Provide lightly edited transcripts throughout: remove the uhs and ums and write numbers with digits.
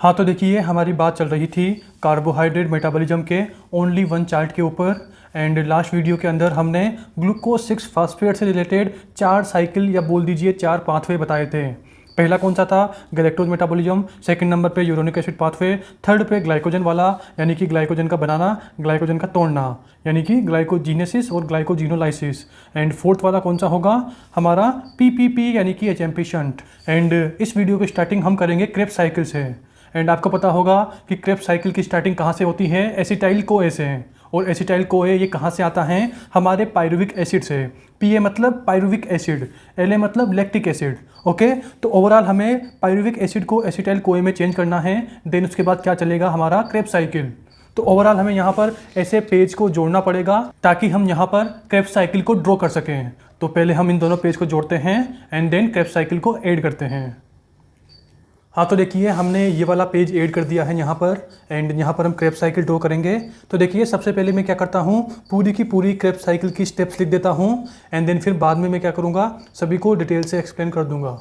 हाँ तो देखिए हमारी बात चल रही थी कार्बोहाइड्रेट मेटाबॉलिज्म के ओनली वन चार्ट के ऊपर। एंड लास्ट वीडियो के अंदर हमने ग्लूकोज 6 फास्फेट से रिलेटेड 4 साइकिल या बोल दीजिए 4 पाथवे बताए थे। पहला कौन सा था? Galactose metabolism. सेकंड नंबर पे यूरोनिक एसिड पाथवे। थर्ड पे ग्लाइकोजन वाला यानी कि ग्लाइकोजन का बनाना, ग्लाइकोजन का तोड़ना यानी कि ग्लाइकोजीनेसिस और ग्लाइकोजीनोलाइसिस। एंड फोर्थ वाला कौन सा होगा? हमारा पीपीपी यानी कि एचएमपी शंट। एंड इस वीडियो की स्टार्टिंग हम करेंगे क्रेब्स साइकिल से। एंड आपको पता होगा कि क्रेब्स साइकिल की स्टार्टिंग कहाँ से होती है? एसिटाइल कोए से। और एसिटाइल कोए ये कहाँ से आता है? हमारे पायरुविक एसिड से। पीए मतलब पायरुविक एसिड, एलए मतलब लैक्टिक एसिड। ओके, तो ओवरऑल हमें पायरुविक एसिड को एसिटाइल कोए में चेंज करना है। देन उसके बाद क्या चलेगा? हमारा क्रेब्स साइकिल। तो ओवरऑल हमें यहाँ पर ऐसे पेज को जोड़ना पड़ेगा ताकि हम यहाँ पर क्रेब्स साइकिल को ड्रॉ कर सकें। तो पहले हम इन दोनों पेज को जोड़ते हैं एंड देन क्रेब्स साइकिल को ऐड करते हैं। हाँ तो देखिए हमने ये वाला पेज ऐड कर दिया है यहाँ पर। एंड यहाँ पर हम क्रेब्स साइकिल ड्रॉ करेंगे। तो देखिए सबसे पहले मैं क्या करता हूँ, पूरी की पूरी क्रेब्स साइकिल की स्टेप्स लिख देता हूँ। एंड देन फिर बाद में मैं क्या करूँगा, सभी को डिटेल से एक्सप्लेन कर दूँगा।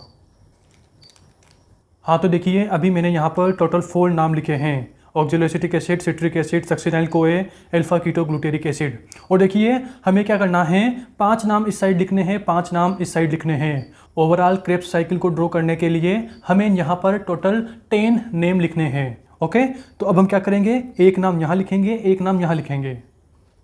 हाँ तो देखिए अभी मैंने यहाँ पर टोटल 4 नाम लिखे हैं: oxaloacetic acid, citric acid, succinyl कोए, अल्फा कीटो ग्लूटेरिक एसिड। और देखिए हमें क्या करना है, 5 नाम इस साइड लिखने हैं, 5 नाम इस साइड लिखने हैं। ओवरऑल क्रेब्स साइकिल को ड्रॉ करने के लिए हमें यहाँ पर टोटल 10 नेम लिखने हैं। ओके, तो अब हम क्या करेंगे, एक नाम यहाँ लिखेंगे, एक नाम यहाँ लिखेंगे।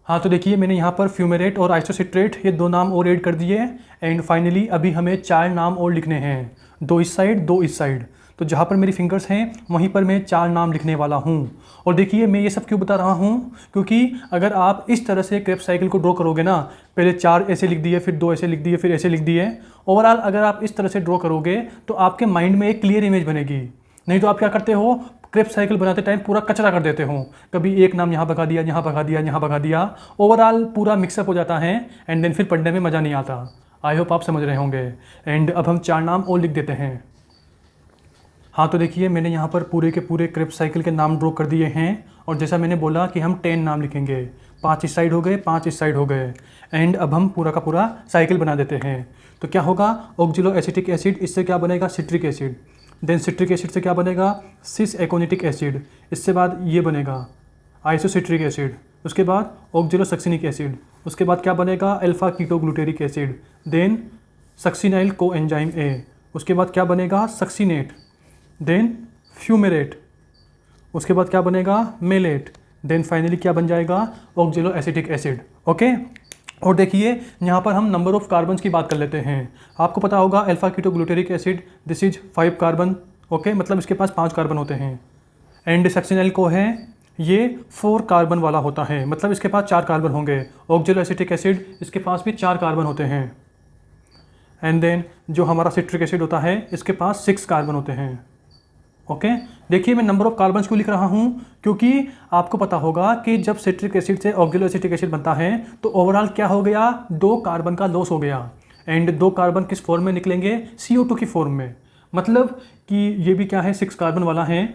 हाँ तो देखिए मैंने यहाँ पर फ्यूमेरेट और आइसोसिट्रेट ये 2 नाम और ऐड कर दिए। एंड फाइनली अभी हमें 4 नाम और लिखने हैं, 2 इस साइड 2 इस साइड। तो जहाँ पर मेरी फिंगर्स हैं वहीं पर मैं 4 नाम लिखने वाला हूँ। और देखिए मैं ये सब क्यों बता रहा हूँ, क्योंकि अगर आप इस तरह से क्रेब्स साइकिल को ड्रॉ करोगे ना, पहले 4 ऐसे लिख दिए, फिर 2 ऐसे लिख दिए, फिर ऐसे लिख दिए, ओवरऑल अगर आप इस तरह से ड्रॉ करोगे तो आपके माइंड में एक क्लियर इमेज बनेगी। नहीं तो आप क्या करते हो, क्रेब्स साइकिल बनाते टाइम पूरा कचरा कर देते हो, कभी एक नाम यहाँ भगा दिया, यहाँ भगा दिया, यहाँ भगा दिया, ओवरऑल पूरा मिक्सअप हो जाता है। एंड देन फिर पढ़ने में मज़ा नहीं आता। आई होप आप समझ रहे होंगे। एंड अब हम 4 नाम और लिख देते हैं। हाँ तो देखिए मैंने यहाँ पर पूरे के पूरे क्रेब्स साइकिल के नाम ड्रॉ कर दिए हैं। और जैसा मैंने बोला कि हम 10 नाम लिखेंगे, 5 इस साइड हो गए, 5 इस साइड हो गए। एंड अब हम पूरा का पूरा साइकिल बना देते हैं। तो क्या होगा, ऑक्जेलोएसिटिक एसिड, इससे क्या बनेगा, citric acid. Then citric acid से क्या बनेगा, सिस एकोनिटिक एसिड। इससे बाद ये बनेगा आइसोसिट्रिक एसिड। उसके बाद ऑक्जेलोसक्सिनिक एसिड। उसके बाद क्या बनेगा, alpha keto glutaric acid. Then succinyl coenzyme A. उसके बाद क्या बनेगा, सक्सिनेट। Then fumarate. उसके बाद क्या बनेगा, मेलेट। देन फाइनली क्या बन जाएगा, ऑक्जेलोएसिटिक एसिड। ओके, और देखिए यहाँ पर हम नंबर ऑफ कार्बन्स की बात कर लेते हैं। आपको पता होगा alpha keto glutaric acid this is 5 carbon. Okay, मतलब इसके पास 5 कार्बन होते हैं। एंड सक्सिनाइल को है ये 4 कार्बन वाला होता है, मतलब इसके पास 4 कार्बन होंगे। ऑक्जेलोएसिटिक एसिड इसके पास भी 4 कार्बन होते हैं। एंड देन जो हमारा सिट्रिक एसिड होता है इसके पास 6 कार्बन होते हैं। ओके, देखिए मैं नंबर ऑफ कार्बन्स क्यों लिख रहा हूँ, क्योंकि आपको पता होगा कि जब सिट्रिक एसिड से ऑक्जेलोएसिटिक एसिड बनता है तो ओवरऑल क्या हो गया, 2 कार्बन का लॉस हो गया। एंड 2 कार्बन किस फॉर्म में निकलेंगे, CO2 की फॉर्म में। मतलब कि ये भी क्या है, 6 कार्बन वाला है।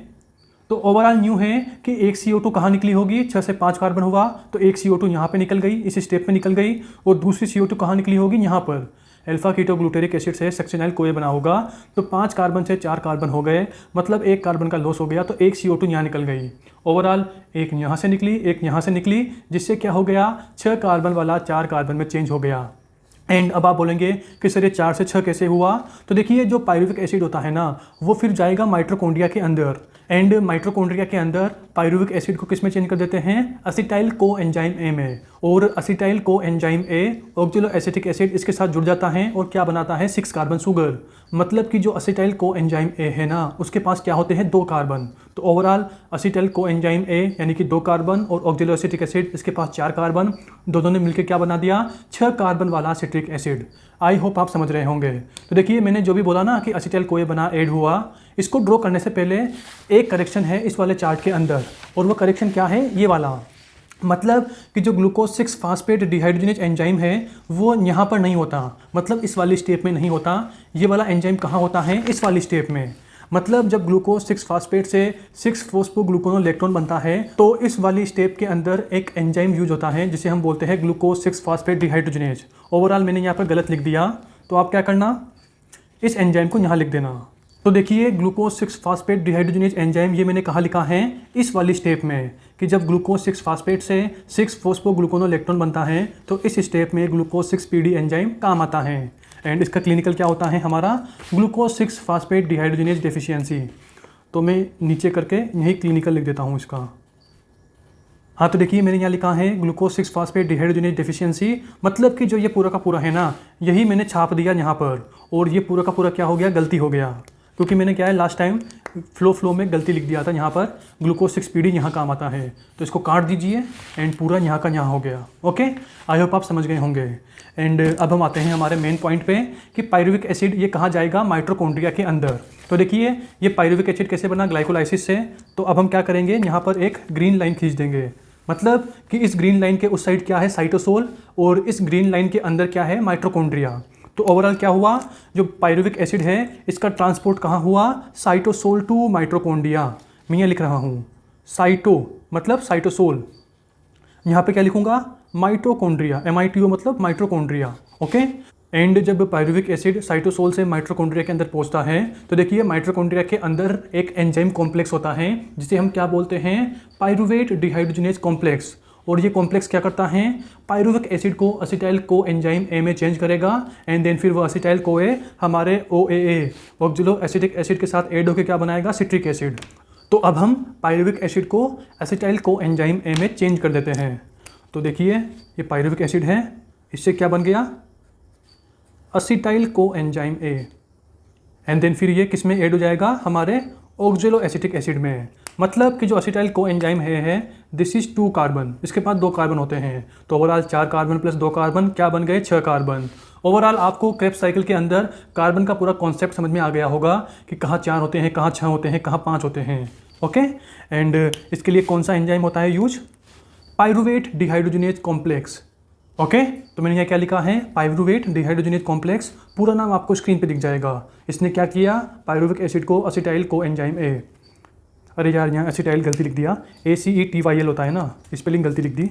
तो ओवरऑल न्यू है कि एक CO2 कहाँ निकली होगी, 6 से 5 कार्बन हुआ तो एक CO2 यहाँ पे निकल गई, इस स्टेप में निकल गई। और दूसरी CO2 कहाँ निकली होगी, यहाँ पर अल्फा कीटो ग्लूटेरिक एसिड से सक्सिनाइल कोए बना होगा। तो 5 कार्बन से 4 कार्बन हो गए, मतलब एक कार्बन का लॉस हो गया, तो एक CO2 यहाँ निकल गई। ओवरऑल एक यहाँ से निकली, एक यहाँ से निकली, जिससे क्या हो गया, 6 कार्बन वाला 4 कार्बन में चेंज हो गया। एंड अब आप बोलेंगे कि सर ये 4 से 6 कैसे हुआ? तो देखिए जो पायरुविक एसिड होता है ना, वो फिर जाएगा माइटोकॉन्ड्रिया के अंदर। एंड माइटोकॉन्ड्रिया के अंदर पायरुविक एसिड को किस में चेंज कर देते हैं, असिटाइल कोएंजाइम ए में। और असिटाइल कोएंजाइम ए ऑक्जेलोएसिटिक एसिड इसके साथ जुड़ जाता है और क्या बनाता है, 6 कार्बन शुगर। मतलब कि जो असिटाइल कोएंजाइम ए है ना, उसके पास क्या होते हैं, 2 कार्बन। तो ओवरऑल असिटाइल कोएंजाइम ए यानी कि 2 कार्बन और ऑक्जेलोएसिटिक एसिड इसके पास 4 कार्बन, दोनों ने मिलकर क्या बना दिया, 6 कार्बन वाला सिट्रिक एसिड। आई होप आप समझ रहे होंगे। तो देखिए मैंने जो भी बोला ना कि असिटाइल कोए बना ऐड हुआ, इसको ड्रॉ करने से पहले एक करेक्शन है इस वाले चार्ट के अंदर। और वो करेक्शन क्या है, ये वाला, मतलब कि जो ग्लूकोज 6 फास्फेट डिहाइड्रोजनेज एंजाइम है वो यहाँ पर नहीं होता, मतलब इस वाली स्टेप में नहीं होता। ये वाला एंजाइम कहाँ होता है, इस वाली स्टेप में। मतलब जब ग्लूकोज 6 फास्फेट से 6 फोस्फोग्लूकोनोलेक्टोन बनता है तो इस वाली स्टेप के अंदर एक एंजाइम यूज होता है जिसे हम बोलते हैं ग्लूकोज 6 फास्फेट डिहाइड्रोजनेज। ओवरऑल मैंने यहाँ पर गलत लिख दिया, तो आप क्या करना, इस एंजाइम को यहाँ लिख देना। तो देखिए ग्लूकोज 6 फास्फेट डिहाइड्रोजनेज एंजाइम ये मैंने कहाँ लिखा है, इस वाली स्टेप में, कि जब ग्लूकोज 6 फास्फेट से 6 फोस्फोग्लूकोनोलेक्ट्रॉन बनता है तो इस स्टेप में ग्लूकोज 6 पीडी एंजाइम काम आता है। एंड इसका क्लिनिकल क्या होता है हमारा, ग्लूकोज 6 फास्फेट डिहाइड्रोजनेज डेफिशिएंसी। तो मैं नीचे करके यही क्लिनिकल लिख देता हूँ इसका। हाँ तो देखिए मैंने यहाँ लिखा है ग्लूकोज 6 फास्फेट डिहाइड्रोजनेज डेफिशिएंसी, मतलब कि जो ये पूरा का पूरा है ना, यही मैंने छाप दिया यहाँ पर, और ये पूरा का पूरा क्या हो गया, गलती हो गया, क्योंकि मैंने क्या है लास्ट टाइम फ्लो में गलती लिख दिया था। यहाँ पर ग्लूकोज 6 पीडी यहाँ काम आता है, तो इसको काट दीजिए एंड पूरा यहाँ का यहाँ हो गया। ओके, आई होप आप समझ गए होंगे। एंड अब हम आते हैं हमारे मेन पॉइंट पे कि पायरुविक एसिड ये कहाँ जाएगा, माइटोकॉन्ड्रिया के अंदर। तो देखिए ये पायरुविक एसिड कैसे बना, ग्लाइकोलाइसिस से। तो अब हम क्या करेंगे, यहाँ पर एक ग्रीन लाइन खींच देंगे, मतलब कि इस ग्रीन लाइन के उस साइड क्या है, साइटोसोल, और इस ग्रीन लाइन के अंदर क्या है, माइटोकॉन्ड्रिया। तो ओवरऑल क्या हुआ, जो पायरुविक एसिड है इसका ट्रांसपोर्ट कहाँ हुआ, साइटोसोल टू माइटोकॉन्ड्रिया। मैं ये लिख रहा हूँ साइटो मतलब साइटोसोल, यहाँ पे क्या लिखूंगा, माइटोकॉन्ड्रिया, MITO मतलब माइटोकॉन्ड्रिया। ओके, एंड जब पायरुविक एसिड साइटोसोल से माइटोकॉन्ड्रिया के अंदर पहुंचता है तो देखिए माइटोकॉन्ड्रिया के अंदर एक एंजाइम कॉम्प्लेक्स होता है जिसे हम क्या बोलते हैं, पायरुवेट डिहाइड्रोजनेज कॉम्प्लेक्स। और ये कॉम्प्लेक्स क्या करता है, पायरुविक एसिड को असिटाइल को एंजाइम ए में चेंज करेगा, एंड देन फिर वो असिटाइल को ए हमारे OAA ऑक्जेलो एसिटिक एसिड के साथ ऐड होकर क्या बनाएगा, सिट्रिक एसिड। तो अब हम पायरुविक एसिड को असिटाइल को एंजाइम ए में चेंज कर देते हैं। तो देखिए ये पायरुविक एसिड है, इससे क्या बन गया, असिटाइल को एंजाइम ए, एंड देन फिर ये किस में ऐड हो जाएगा, हमारे ऑक्जेलो एसिटिक एसिड में। मतलब कि जो असिटाइल को एंजाइम है दिस इज 2 कार्बन, इसके पास 2 कार्बन होते हैं, तो ओवरऑल 4 कार्बन प्लस 2 कार्बन क्या बन गए, 6 कार्बन। ओवरऑल आपको क्रेब्स साइकिल के अंदर कार्बन का पूरा कॉन्सेप्ट समझ में आ गया होगा कि कहाँ 4 होते हैं, कहाँ 6 होते हैं, कहाँ 5 होते हैं। ओके, एंड इसके लिए कौन सा एंजाइम होता है use, pyruvate dehydrogenase complex. Okay, तो मैंने यहाँ क्या लिखा है, पायरुवेट डिहाइड्रोजनेज कॉम्प्लेक्स, पूरा नाम आपको स्क्रीन पे दिख जाएगा। इसने क्या किया, पायरुविक एसिड को असिटाइल को एंजाइम ए, अरे यार यहाँ एसिटाइल गलती लिख दिया, ACETYL होता है ना, स्पेलिंग गलती लिख दी,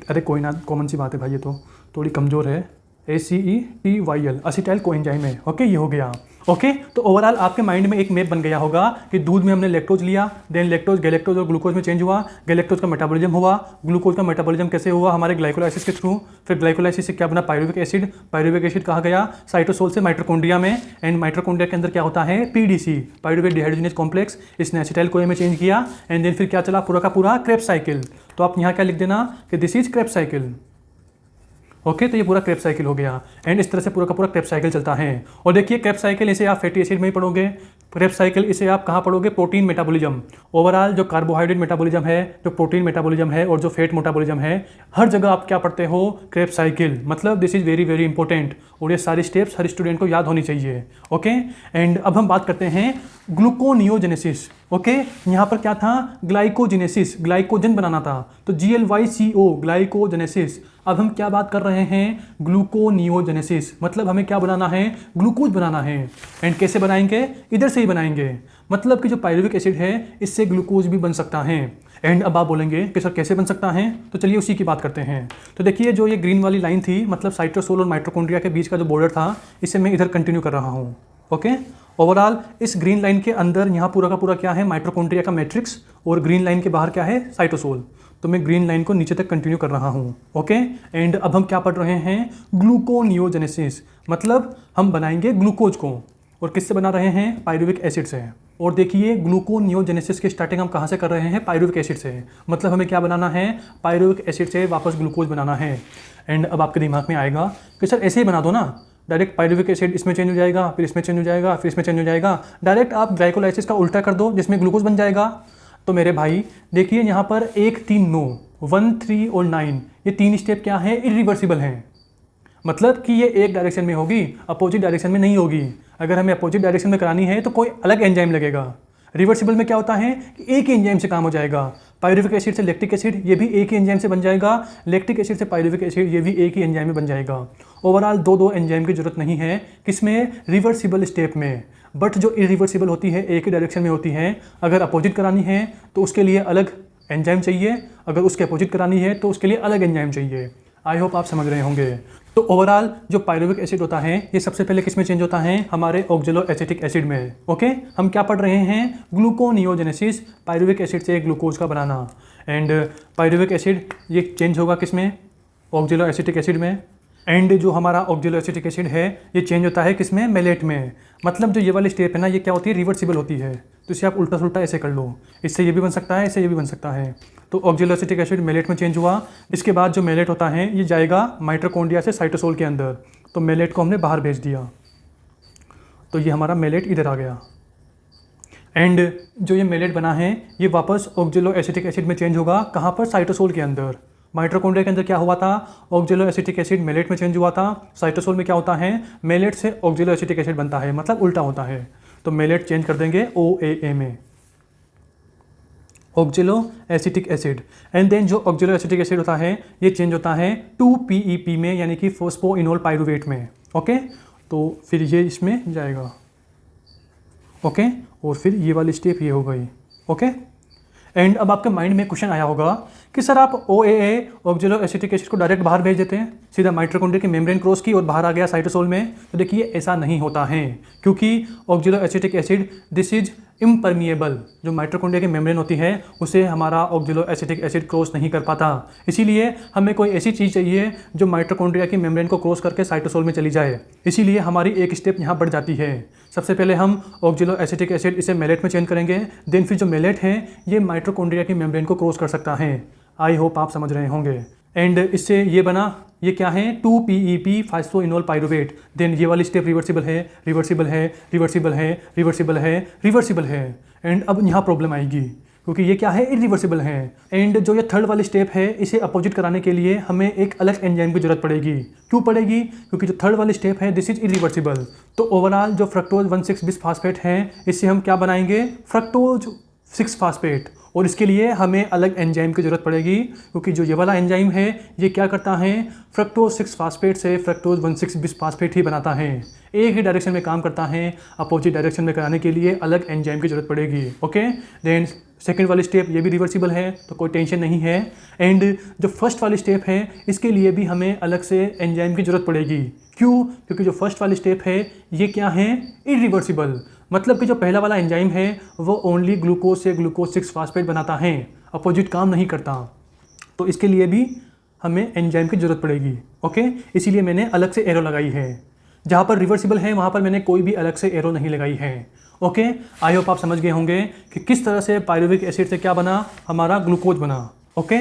अरे कोई ना, कॉमन सी बात है भाई, ये तो थोड़ी कमज़ोर है, ACETYL असिटाइल को एंजाइम है। ओके, ये हो गया। ओके, तो ओवरऑल आपके माइंड में एक मैप बन गया होगा कि दूध में हमने लैक्टोज लिया, देन लैक्टोज गैलेक्टोज और ग्लूकोज में चेंज हुआ, गैलेक्टोज का मेटाबॉलिज्म हुआ, ग्लूकोज का मेटाबॉलिज्म कैसे हुआ, हमारे ग्लाइकोलाइसिस के थ्रू, फिर ग्लाइकोलाइसिस से क्या बना, पायरुविक एसिड, पायरुविक एसिड कहाँ गया, साइटोसोल से माइटोकॉन्ड्रिया में, एंड माइटोकॉन्ड्रिया के अंदर क्या होता है, PDC पायरुवेट डिहाइड्रोजनेज कॉम्प्लेक्स, इसने एसिटाइल को ए में चेंज किया, एंड देन फिर क्या चला, पूरा का पूरा क्रेब्स साइकिल। तो आप यहाँ क्या लिख देना कि this is Krebs cycle. Okay, तो ये पूरा क्रेब्स साइकिल हो गया, एंड इस तरह से पूरा का पूरा क्रेब्स साइकिल चलता है। और देखिए क्रेब्स साइकिल इसे आप फैटी एसिड में ही पढ़ोगे, क्रेब्स साइकिल इसे आप कहाँ पढ़ोगे, प्रोटीन मेटाबॉलिज्म। ओवरऑल जो कार्बोहाइड्रेट मेटाबॉलिज्म है, जो प्रोटीन मेटाबॉलिज्म है, और जो फैट मेटाबॉलिज्म है, हर जगह आप क्या पढ़ते हो, क्रेब्स साइकिल। मतलब this is very very important, और ये सारी स्टेप्स हर स्टूडेंट को याद होनी चाहिए। ओके, एंड अब हम बात करते हैं ग्लूकोनियोजेनेसिस। ओके, यहाँ पर क्या था, ग्लाइकोजेनेसिस, ग्लाइकोजन बनाना था, तो GLYCO ग्लाइकोजेनेसिस। अब हम क्या बात कर रहे हैं, ग्लूकोनियोजेनेसिस, मतलब हमें क्या बनाना है, ग्लूकोज बनाना है। एंड कैसे बनाएंगे, इधर से ही बनाएंगे, मतलब कि जो पायरुविक एसिड है इससे ग्लूकोज भी बन सकता है। एंड अब आप बोलेंगे कि सर कैसे बन सकता है, तो चलिए उसी की बात करते हैं। तो देखिए जो ये ग्रीन वाली लाइन थी, मतलब साइटोसोल और माइटोकॉन्ड्रिया के बीच का जो बॉर्डर था, इसे मैं इधर कंटिन्यू कर रहा हूँ। ओके, ओवरऑल इस ग्रीन लाइन के अंदर यहाँ पूरा का पूरा क्या है, माइटोकॉन्ड्रिया का मैट्रिक्स, और ग्रीन लाइन के बाहर क्या है, साइटोसोल। तो मैं ग्रीन लाइन को नीचे तक कंटिन्यू कर रहा हूँ। ओके, एंड अब हम क्या पढ़ रहे हैं, ग्लूकोनियोजेनेसिस, मतलब हम बनाएंगे ग्लूकोज को, और किससे बना रहे हैं, पायरुविक एसिड से। और देखिए ग्लूकोनियोजेनेसिस की स्टार्टिंग हम कहाँ से कर रहे हैं, पायरुविक एसिड से, मतलब हमें क्या बनाना है, पायरुविक एसिड से वापस ग्लूकोज बनाना है। एंड अब आपके दिमाग में आएगा कि सर ऐसे ही बना दो ना, डायरेक्ट पायरुविक एसिड इसमें चेंज हो जाएगा, फिर इसमें चेंज हो जाएगा, फिर इसमें चेंज हो जाएगा, डायरेक्ट आप ग्लाइकोलाइसिस का उल्टा कर दो जिसमें ग्लूकोज बन जाएगा। तो मेरे भाई देखिए यहाँ पर 1, 3, 9, 1, 3 और 9, ये 3 स्टेप क्या है, इरिवर्सिबल हैं, मतलब कि ये एक डायरेक्शन में होगी, अपोजिट डायरेक्शन में नहीं होगी। अगर हमें अपोजिट डायरेक्शन में करानी है तो कोई अलग एंजाइम लगेगा। रिवर्सिबल में क्या होता है कि एक ही एंजाइम से काम हो जाएगा, पायरुविक एसिड से लैक्टिक एसिड ये भी एक ही एंजाइम से बन जाएगा, लैक्टिक एसिड से पायरुविक एसिड ये भी एक ही एंजाइम में बन जाएगा। ओवरऑल 2 एंजाइम की जरूरत नहीं है, किसमें, रिवर्सिबल स्टेप में। बट जो इरिवर्सिबल होती है एक ही डायरेक्शन में होती है, अगर अपोजिट करानी है तो उसके लिए अलग एंजाइम चाहिए, अगर उसके अपोजिट करानी है तो उसके लिए अलग एंजाइम चाहिए। आई होप आप समझ रहे होंगे। तो ओवरऑल जो पायरुविक एसिड होता है ये सबसे पहले किस में चेंज होता है, हमारे ऑक्जेलो एसिटिक एसिड में। ओके, हम क्या पढ़ रहे हैं, ग्लूकोनियोजेनेसिस, पायरुविक एसिड से ग्लूकोज का बनाना। एंड पायरुविक एसिड ये चेंज होगा किस में, ऑक्जेलो एसिटिक एसिड में। एंड जो हमारा ऑक्जेलो एसिटिक एसिड है ये चेंज होता है किस में, मेलेट में। मतलब जो ये वाली स्टेप है ना, ये क्या होती है, रिवर्सिबल होती है। तो इसे आप उल्टा सुल्टा ऐसे कर लो, इससे ये भी बन सकता है, इससे ये भी बन सकता है। तो ऑक्जेलो एसिटिक एसिड मेलेट में चेंज हुआ। इसके बाद जो मेलेट होता है ये जाएगा माइटोकॉन्ड्रिया से साइटोसोल के अंदर। तो मेलेट को हमने बाहर भेज दिया, तो ये हमारा मेलेट इधर आ गया। एंड जो ये मेलेट बना है ये वापस ऑक्जेलो एसिटिक एसिड में चेंज होगा। कहाँ पर, साइटोसोल के अंदर। माइटोकॉन्ड्रिया के अंदर क्या हुआ था, ऑक्जेलो एसिटिक एसिड मेलेट में चेंज हुआ था। साइटोसोल में क्या होता है, मेलेट से ऑक्जेलो एसिटिक एसिड बनता है, मतलब उल्टा होता है। तो मेलेट चेंज कर देंगे OAA में, oxalo acetic acid. And then जो ऑक्जेलो एसिटिक एसिड होता है ये चेंज होता है 2PEP में, यानी कि फोस्फोइनोल पायरुवेट में। ओके, तो फिर ये इसमें जाएगा। ओके, और फिर ये वाली स्टेप ये हो गई। ओके, एंड अब आपके माइंड में क्वेश्चन आया होगा कि सर आप OAA ऑक्जेलो एसिटिक एसिड को डायरेक्ट बाहर भेज देते हैं, सीधा माइटोकॉन्ड्रिया की मेम्ब्रेन क्रॉस की और बाहर आ गया साइटोसोल में। तो देखिए ऐसा नहीं होता है, क्योंकि ऑक्जेलो acetic acid this is impermeable. जो माइटोकॉन्ड्रिया की मेम्ब्रेन होती है उसे हमारा ऑक्जेलो एसिटिक एसिड क्रॉस नहीं कर पाता। इसीलिए हमें कोई ऐसी चीज़ चाहिए जो माइटोकॉन्ड्रिया की मेम्ब्रेन को क्रॉस करके साइटोसोल में चली जाए। इसीलिए हमारी एक स्टेप यहाँ बढ़ जाती है। सबसे पहले हम ऑक्जेलो एसिटिक एसिड इसे मेलेट में चेंज करेंगे, देन फिर जो मेलेट है ये माइटोकॉन्ड्रिया की मेम्ब्रेन को क्रॉस कर सकता है। आई होप आप समझ रहे होंगे। एंड इससे ये बना, ये क्या है, 2PEP फास्फोइनोल पायरुवेट। देन ये वाली स्टेप रिवर्सिबल है, रिवर्सिबल है, रिवर्सिबल है, रिवर्सिबल है, रिवर्सिबल है। एंड अब यहाँ प्रॉब्लम आएगी, क्योंकि ये क्या है, इरिवर्सिबल है। एंड जो ये थर्ड वाली स्टेप है इसे अपोजिट कराने के लिए हमें एक अलग एंजाइम की जरूरत पड़ेगी। क्यों पड़ेगी, क्योंकि जो थर्ड वाली स्टेप है दिस इज इरिवर्सिबल। तो ओवरऑल जो फ्रक्टोज 1,6-बिस फास्फेट है इससे हम क्या बनाएंगे, फ्रक्टोज 6 फास्फेट। और इसके लिए हमें अलग एंजाइम की ज़रूरत पड़ेगी, क्योंकि जो ये वाला एंजाइम है ये क्या करता है, फ्रक्टोज 6 फास्फेट से फ्रक्टोज 1,6-बिस फास्फेट ही बनाता है। एक ही डायरेक्शन में काम करता है, अपोजिट डायरेक्शन में कराने के लिए अलग एंजाइम की ज़रूरत पड़ेगी। ओके, देन सेकेंड वाली स्टेप ये भी रिवर्सिबल है, तो कोई टेंशन नहीं है। एंड जो फर्स्ट वाली स्टेप है इसके लिए भी हमें अलग से एंजाइम की ज़रूरत पड़ेगी। क्यों, क्योंकि जो फर्स्ट वाली स्टेप है ये क्या है, इरिवर्सिबल। मतलब कि जो पहला वाला एंजाइम है वो ओनली ग्लूकोज से ग्लूकोज 6 फास्फेट बनाता है, अपोजिट काम नहीं करता। तो इसके लिए भी हमें एंजाइम की ज़रूरत पड़ेगी। ओके, इसीलिए मैंने अलग से एरो लगाई है। जहाँ पर रिवर्सिबल है वहाँ पर मैंने कोई भी अलग से एरो नहीं लगाई है। ओके, आई होप आप समझ गए होंगे कि किस तरह से पायरुविक एसिड से क्या बना, हमारा ग्लूकोज बना। ओके,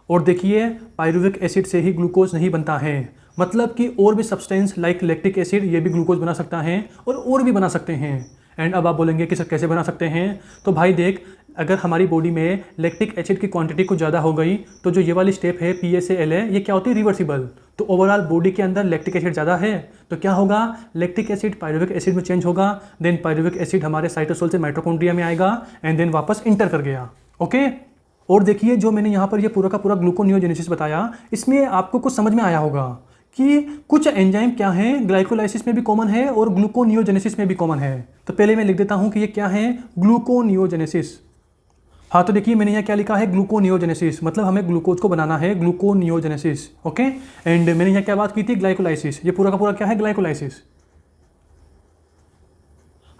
और देखिए पायरुविक एसिड से ही ग्लूकोज नहीं बनता है, मतलब कि और भी सब्सटेंस लाइक लैक्टिक एसिड ये भी ग्लूकोज बना सकता है और भी बना सकते हैं। एंड अब आप बोलेंगे कि सर कैसे बना सकते हैं, तो भाई देख, अगर हमारी बॉडी में लैक्टिक एसिड की क्वांटिटी कुछ ज़्यादा हो गई तो जो ये वाली स्टेप है PSALA ये क्या होती है, रिवर्सिबल। तो ओवरऑल बॉडी के अंदर लैक्टिक एसिड ज़्यादा है तो क्या होगा, लैक्टिक एसिड पायरुविक एसिड में चेंज होगा। देन पायरुविक एसिड हमारे साइटोसोल से माइटोकॉन्ड्रिया में आएगा एंड देन वापस इंटर कर गया। ओके, और देखिए जो मैंने यहाँ पर ये पूरा का पूरा ग्लूकोनियोजेनेसिस बताया, इसमें आपको कुछ समझ में आया होगा कि कुछ एंजाइम क्या है, ग्लाइकोलाइसिस में भी कॉमन है और ग्लूकोनियोजेनेसिस में भी कॉमन है। तो पहले मैं लिख देता हूँ कि ये क्या है, ग्लूकोनियोजेनेसिस। हाँ, तो देखिए मैंने यहाँ क्या लिखा है, ग्लूकोनियोजेनेसिस, मतलब हमें ग्लूकोज को बनाना है, ग्लूकोनियोजेनेसिस। ओके, एंड मैंने यहाँ क्या बात की थी, ग्लाइकोलाइसिस। ये पूरा का पूरा क्या है, ग्लाइकोलाइसिस।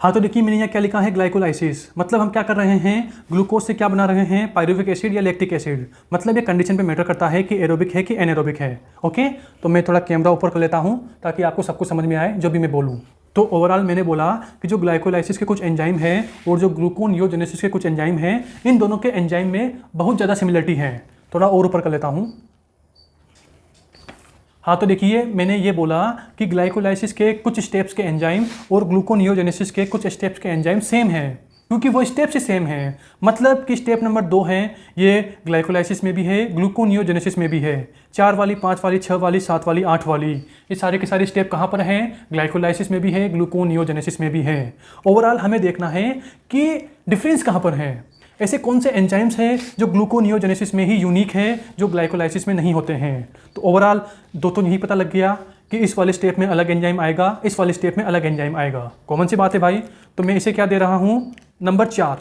हाँ, तो देखिए मैंने यहाँ क्या लिखा है, ग्लाइकोलाइसिस, मतलब हम क्या कर रहे हैं, ग्लूकोज से क्या बना रहे हैं, पायरुविक एसिड या लैक्टिक एसिड। मतलब ये कंडीशन पे मैटर करता है कि एरोबिक है कि एनारोबिक है। ओके, तो मैं थोड़ा कैमरा ऊपर कर लेता हूँ ताकि आपको सब कुछ समझ में आए जो भी मैं बोलूँ। तो ओवरऑल मैंने बोला कि जो ग्लाइकोलाइसिस के कुछ एंजाइम है और जो ग्लूकोनियोजेनेसिस के कुछ एंजाइम है, इन दोनों के एंजाइम में बहुत ज़्यादा सिमिलरिटी है। थोड़ा और ऊपर कर लेता हूँ। हाँ, तो देखिए मैंने ये बोला कि ग्लाइकोलाइसिस के कुछ स्टेप्स के एंजाइम और ग्लूकोनियोजेनेसिस के कुछ स्टेप्स के एंजाइम सेम है, क्योंकि वो स्टेप से सेम है। मतलब कि स्टेप नंबर 2 है ये ग्लाइकोलाइसिस में भी है, ग्लूकोनियोजेनेसिस में भी है। 4 वाली, 5 वाली, 6 वाली, 7 वाली, 8 वाली, ये सारे के सारे स्टेप कहाँ पर हैं, ग्लाइकोलाइसिस में भी है, ग्लूकोनियोजेनेसिस में भी है। ओवरऑल हमें देखना है कि डिफरेंस कहाँ पर है, ऐसे कौन से एंजाइम्स हैं जो ग्लूकोनियोजेनेसिस में ही यूनिक है, जो ग्लाइकोलाइसिस में नहीं होते हैं। तो ओवरऑल दो तो यही पता लग गया कि इस वाले स्टेप में अलग एंजाइम आएगा, इस वाले स्टेप में अलग एंजाइम आएगा। कॉमन सी बात है भाई। तो मैं इसे क्या दे रहा हूँ, नंबर 4।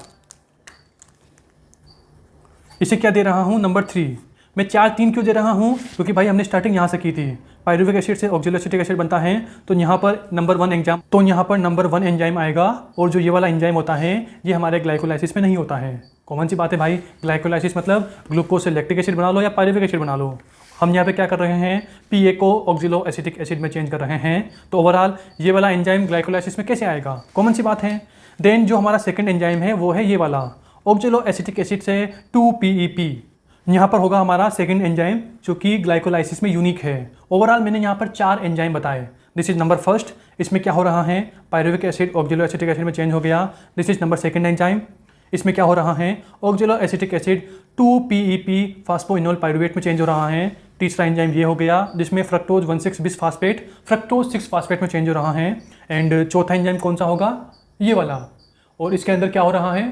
इसे क्या दे रहा हूँ, नंबर 3। मैं 4 3 क्यों दे रहा हूँ? क्योंकि भाई हमने स्टार्टिंग यहाँ से की थी। पायरुविक एसिड से ऑक्जेलोएसिटिक एसिड बनता है, तो यहाँ पर नंबर 1 एंजाइम आएगा, और जो ये वाला एंजाइम होता है ये हमारे ग्लाइकोलाइसिस में नहीं होता है। कॉमन सी बात है भाई, ग्लाइकोलाइसिस मतलब ग्लूकोज से लैक्टिक एसिड बना लो या पायरुविक एसिड बना लो। हम यहाँ पे क्या कर रहे हैं, पीए को ऑक्जेलोएसिटिक एसिड में चेंज कर रहे हैं, तो ओवरऑल ये वाला एंजाइम ग्लाइकोलाइसिस में कैसे आएगा? कॉमन सी बात है। देन जो हमारा सेकंड एंजाइम है वो है ये वाला, ऑक्जेलोएसिटिक एसिड से 2PEP। यहाँ पर होगा हमारा सेकंड एंजाइम जो कि ग्लाइकोलाइसिस में यूनिक है। ओवरऑल मैंने यहाँ पर 4 एंजाइम बताए। दिस इज नंबर फर्स्ट, इसमें क्या हो रहा है, पायरुविक एसिड ऑक्जेलोएसिटिक एसिड में चेंज हो गया। This is number second enzyme, इसमें क्या हो रहा है, oxaloacetic acid 2PEP phosphoenol pyruvate में चेंज हो रहा है। तीसरा एंजाइम ये हो गया जिसमें फ्रक्टोज 1,6-बिसफास्फेट फ्रक्टोज 6-फास्फेट में चेंज हो रहा है। एंड चौथा एंजाइम कौन सा होगा, ये वाला, और इसके अंदर क्या हो रहा है,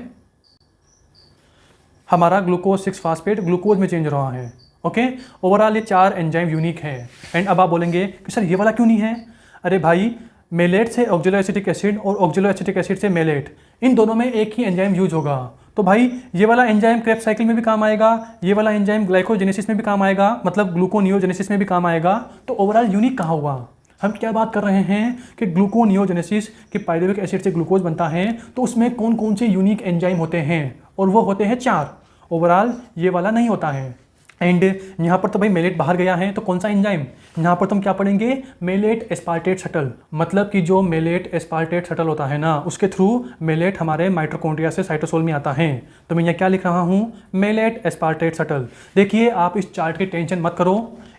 हमारा ग्लूकोज 6-फास्फेट ग्लूकोज में चेंज हो रहा है। ओके, ओवरऑल ये 4 एंजाइम यूनिक है। एंड अब आप बोलेंगे कि सर ये वाला क्यों नहीं है? अरे भाई, मेलेट से ऑक्जेलोएसिटिक एसिड और ऑक्जेलोएसिटिक एसिड से मेलेट, इन दोनों में एक ही एंजाइम यूज होगा। तो भाई ये वाला एंजाइम क्रेब्स साइकिल में भी काम आएगा, ये वाला एंजाइम ग्लाइकोजेनेसिस में भी काम आएगा, मतलब ग्लूकोनियोजेनेसिस में भी काम आएगा। तो ओवरऑल यूनिक कहाँ हुआ? हम क्या बात कर रहे हैं कि ग्लूकोनियोजेनेसिस के पायरुविक एसिड से ग्लूकोज बनता है, तो उसमें कौन कौन से यूनिक एंजाइम होते हैं, और वो होते हैं 4। ओवरऑल ये वाला नहीं होता है। एंड यहाँ पर तो भाई मेलेट बाहर गया है, तो कौन सा एंजाइम? यहाँ पर तुम क्या पढ़ेंगे, मेलेट एस्पार्टेट शटल, मतलब कि जो मेलेट एस्पार्टेट शटल होता है ना, उसके थ्रू मेलेट हमारे माइटोकॉन्ड्रिया से साइटोसोल में आता है। तो मैं यहाँ क्या लिख रहा हूँ, मेलेट एस्पार्टेट शटल। देखिए, आप इस चार्ट की टेंशन मत करो,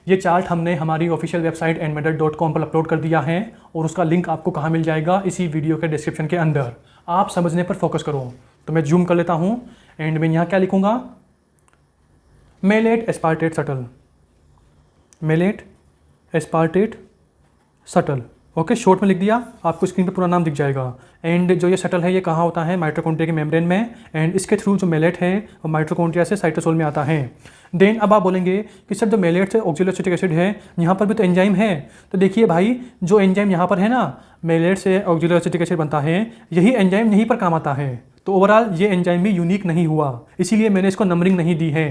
ये चार्ट हमने हमारी ऑफिशियल वेबसाइट nmedet.com पर अपलोड कर दिया है, और उसका लिंक आपको कहाँ मिल जाएगा, इसी वीडियो के डिस्क्रिप्शन के अंदर। आप समझने पर फोकस करो। तो मैं जूम कर लेता हूँ, एंड मैं यहाँ क्या लिखूँगा, malate aspartate shuttle, malate aspartate shuttle. Okay, short में लिख दिया, आपको स्क्रीन पे पूरा नाम दिख जाएगा। एंड जो ये शटल है ये कहाँ होता है, माइटोकॉन्ड्रिया के मेम्ब्रेन में, एंड इसके थ्रू जो मेलेट है वो माइटोकॉन्ड्रिया से साइटोसोल में आता है। देन अब आप बोलेंगे कि सर जो मेलेट से ऑक्जेलोएसिटिक एसिड है, यहाँ पर भी तो एंजाइम है। तो देखिए भाई, जो एंजाइम यहाँ पर है ना, मेलेट से ऑक्जेलोएसिटिक एसिड बनता है, यही एंजाइम यहीं पर काम आता है। तो ओवरऑल ये एंजाइम भी यूनिक नहीं हुआ, इसीलिए मैंने इसको नंबरिंग नहीं दी है।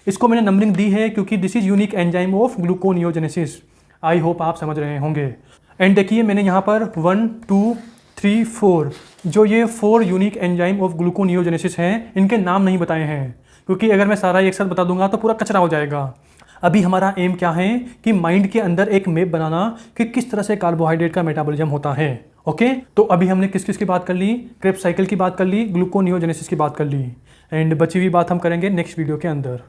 इसको मैंने नंबरिंग दी है क्योंकि this is unique enzyme of gluconeogenesis. I hope आप समझ रहे होंगे। एंड देखिए, मैंने यहाँ पर 1 2 3 4 जो ये 4 यूनिक एंजाइम ऑफ ग्लूकोनियोजेनेसिस हैं, इनके नाम नहीं बताए हैं, क्योंकि अगर मैं सारा एक साथ बता दूंगा तो पूरा कचरा हो जाएगा। अभी हमारा एम क्या है कि माइंड के अंदर एक मैप बनाना कि किस तरह से कार्बोहाइड्रेट का मेटाबॉलिज्म होता है। ओके, तो अभी हमने किस किस की बात कर ली, क्रेब्स साइकिल की बात कर ली, ग्लूकोनियोजेनेसिस की बात कर ली, एंड बची हुई बात हम करेंगे नेक्स्ट वीडियो के अंदर।